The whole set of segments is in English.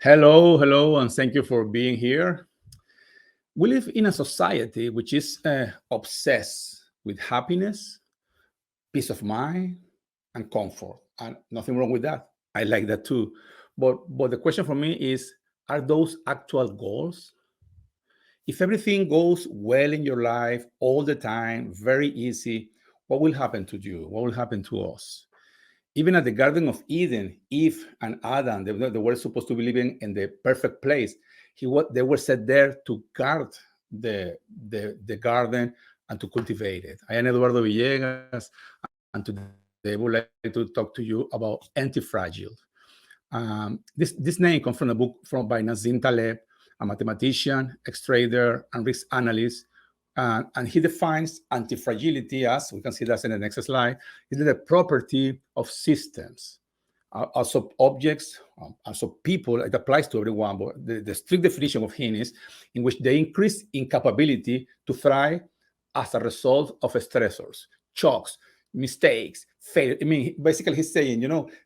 Hello, and thank you for being here. We live in a society which is obsessed with happiness, peace of mind, and comfort. And nothing wrong with that. I like that too. But the question for me is, are those actual goals? If everything goes well in your life all the time, very easy, what will happen to you? What will happen to us? Even at the Garden of Eden, Eve and Adam, they were supposed to be living in the perfect place. They were set there to guard the garden and to cultivate it. I am Eduardo Villegas, and today I would like to talk to you about Antifragile. This name comes from a book by Nazim Taleb, a mathematician, ex-trader, and risk analyst. And he defines antifragility as, we can see that in the next slide, is the property of systems, also objects, also people. It applies to everyone, but the strict definition of him is in which they increase incapability to thrive as a result of stressors, shocks, mistakes, failure. I mean, basically he's saying,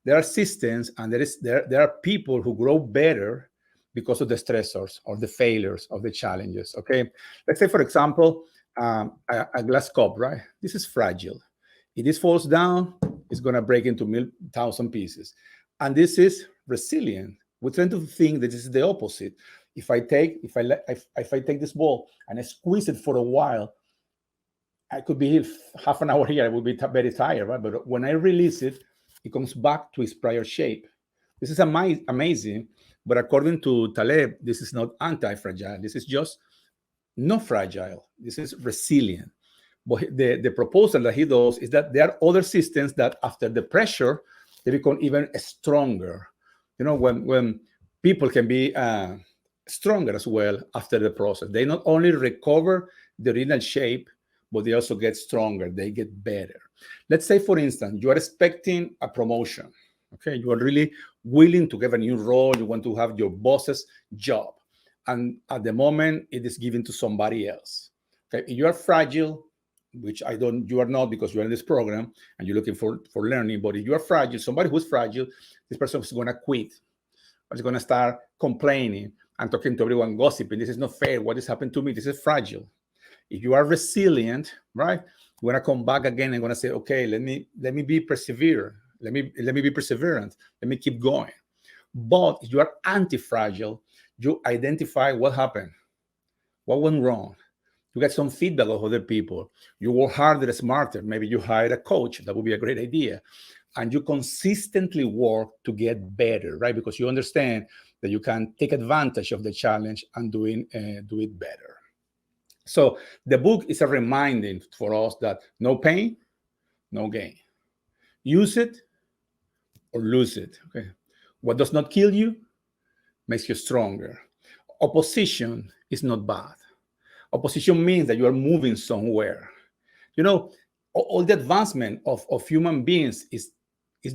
there are systems and there are people who grow better because of the stressors or the failures of the challenges. Okay, let's say, for example, a glass cup, right? This is fragile. If this falls down, it's going to break into 1,000 pieces. And this is resilient. We tend to think that this is the opposite. If I take this ball and I squeeze it for a while, I could be half an hour here. I will be very tired, right? But when I release it, it comes back to its prior shape. This is amazing. But according to Taleb, this is not anti-fragile. This is just not fragile. This is resilient. But the proposal that he does is that there are other systems that after the pressure, they become even stronger. When people can be stronger as well after the process. They not only recover the original shape, but they also get stronger. They get better. Let's say, for instance, you are expecting a promotion. Okay, you are really willing to get a new role. You want to have your boss's job. And at the moment, it is given to somebody else. Okay, if you are fragile, which you are not because you are in this program and you're looking for learning, but if you are fragile, somebody who's fragile, this person is going to quit. Or is going to start complaining and talking to everyone, gossiping. This is not fair. What has happened to me? This is fragile. If you are resilient, right, you're going to come back again and going to say, okay, let me be persevere. Let me be perseverant. Let me keep going. But if you are anti-fragile, you identify what happened, what went wrong. You get some feedback of other people. You work harder, smarter. Maybe you hire a coach. That would be a great idea. And you consistently work to get better, right? Because you understand that you can take advantage of the challenge and do it better. So the book is a reminder for us that no pain, no gain. Use it or lose it. Okay. What does not kill you makes you stronger. Opposition is not bad. Opposition means that you are moving somewhere. All the advancement of human beings is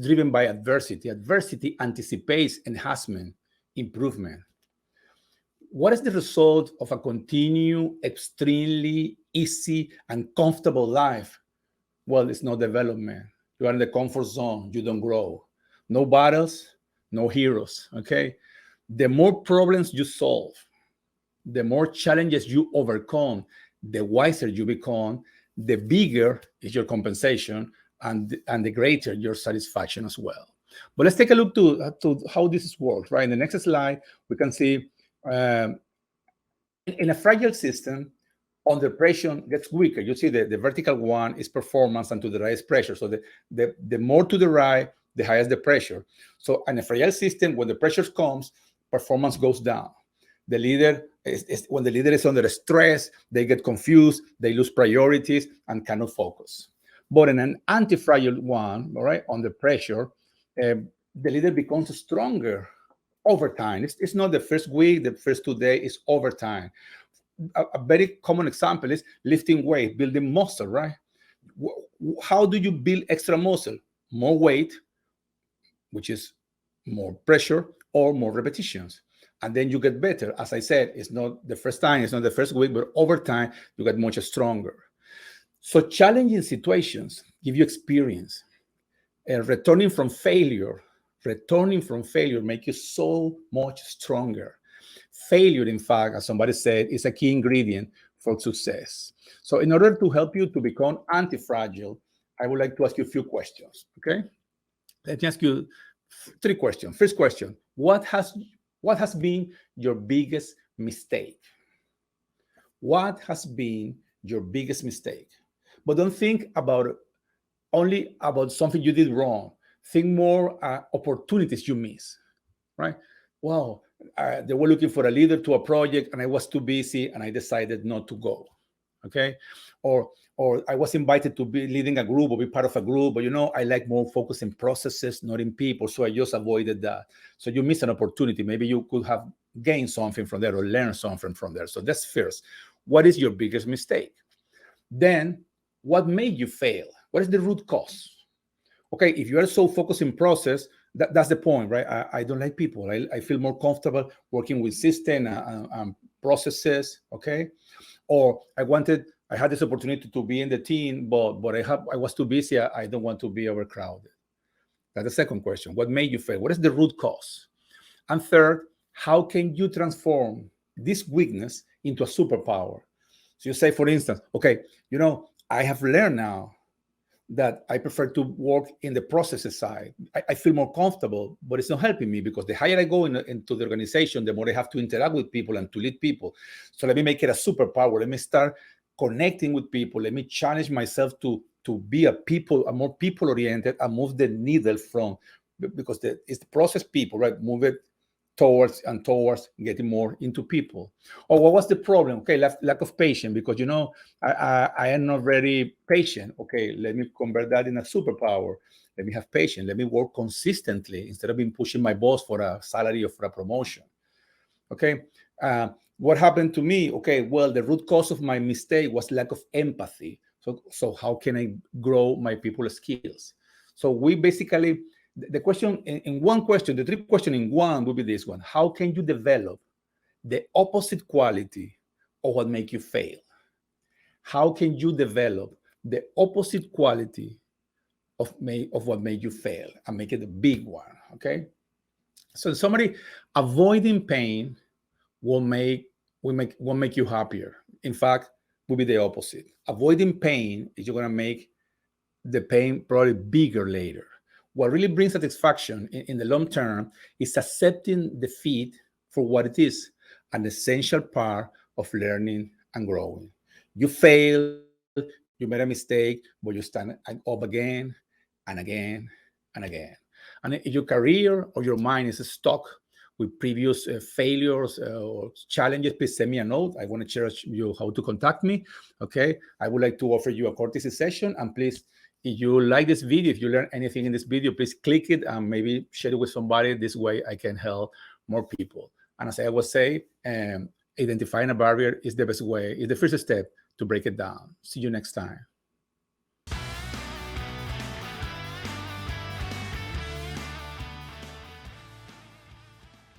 driven by adversity. Adversity anticipates enhancement, improvement. What is the result of a continued, extremely easy and comfortable life? Well, it's no development. You are in the comfort zone. You don't grow. No battles, no heroes, okay? The more problems you solve, the more challenges you overcome, the wiser you become, the bigger is your compensation, and the greater your satisfaction as well. But let's take a look to how this works, right? In the next slide, we can see in a fragile system, under pressure gets weaker. You see the vertical one is performance and to the right is pressure. So the more to the right, the higher the pressure. So in a fragile system, when the pressure comes, performance goes down. The leader when the leader is under stress, they get confused, they lose priorities and cannot focus. But in an anti-fragile one, all right, under pressure, the leader becomes stronger over time. It's not the first week, the first 2 days, it's over time. A very common example is lifting weight, building muscle, right? How do you build extra muscle? More weight, which is more pressure or more repetitions. And then you get better. As I said, it's not the first time, it's not the first week, but over time, you get much stronger. So challenging situations give you experience. Returning from failure Returning from failure makes you so much stronger. Failure, in fact, as somebody said, is a key ingredient for success. So in order to help you to become anti-fragile, I would like to ask you a few questions, okay? Let me ask you three questions. First question, what has been your biggest mistake? What has been your biggest mistake? But don't think about only about something you did wrong. Think more opportunities you miss, right? Wow, they were looking for a leader to a project, and I was too busy, and I decided not to go. Okay, or I was invited to be leading a group or be part of a group, but I like more focus in processes, not in people, so I just avoided that. So you miss an opportunity. Maybe you could have gained something from there or learned something from there. So that's first. What is your biggest mistake? Then, what made you fail? What is the root cause? Okay, if you are so focused in process, that's the point, right? I don't like people. I feel more comfortable working with system and processes, okay? Or I had this opportunity to be in the team, but I was too busy. I don't want to be overcrowded. That's the second question. What made you fail? What is the root cause? And third, how can you transform this weakness into a superpower? So you say, for instance, okay, I have learned now that I prefer to work in the processes side. I feel more comfortable, but it's not helping me because the higher I go into the organization, the more I have to interact with people and to lead people. So let me make it a superpower. Let me start connecting with people. Let me challenge myself to be a more people oriented and move the needle from, because it's the process people, right? Move it towards getting more into people. Or what was the problem? Okay, lack of patience, because I am not very patient. Okay, let me convert that in a superpower. Let me have patience. Let me work consistently instead of being pushing my boss for a salary or for a promotion. Okay, what happened to me? Okay, well, the root cause of my mistake was lack of empathy. So how can I grow my people skills? So we basically, the question in one question, the three questions in one would be this one: how can you develop the opposite quality of what make you fail? How can you develop the opposite quality of what made you fail and make it a big one? Okay. So in summary, avoiding pain won't make you happier. In fact, will be the opposite. Avoiding pain is you're gonna make the pain probably bigger later. What really brings satisfaction in the long term is accepting defeat for what it is, an essential part of learning and growing. You failed, you made a mistake, but you stand up again and again and again. And if your career or your mind is stuck with previous failures or challenges, please send me a note. I want to share you how to contact me. Okay, I would like to offer you a courtesy session, and please, if you like this video, if you learn anything in this video, please click it and maybe share it with somebody. This way I can help more people. And as I always say, identifying a barrier is the best way, is the first step to break it down. See you next time.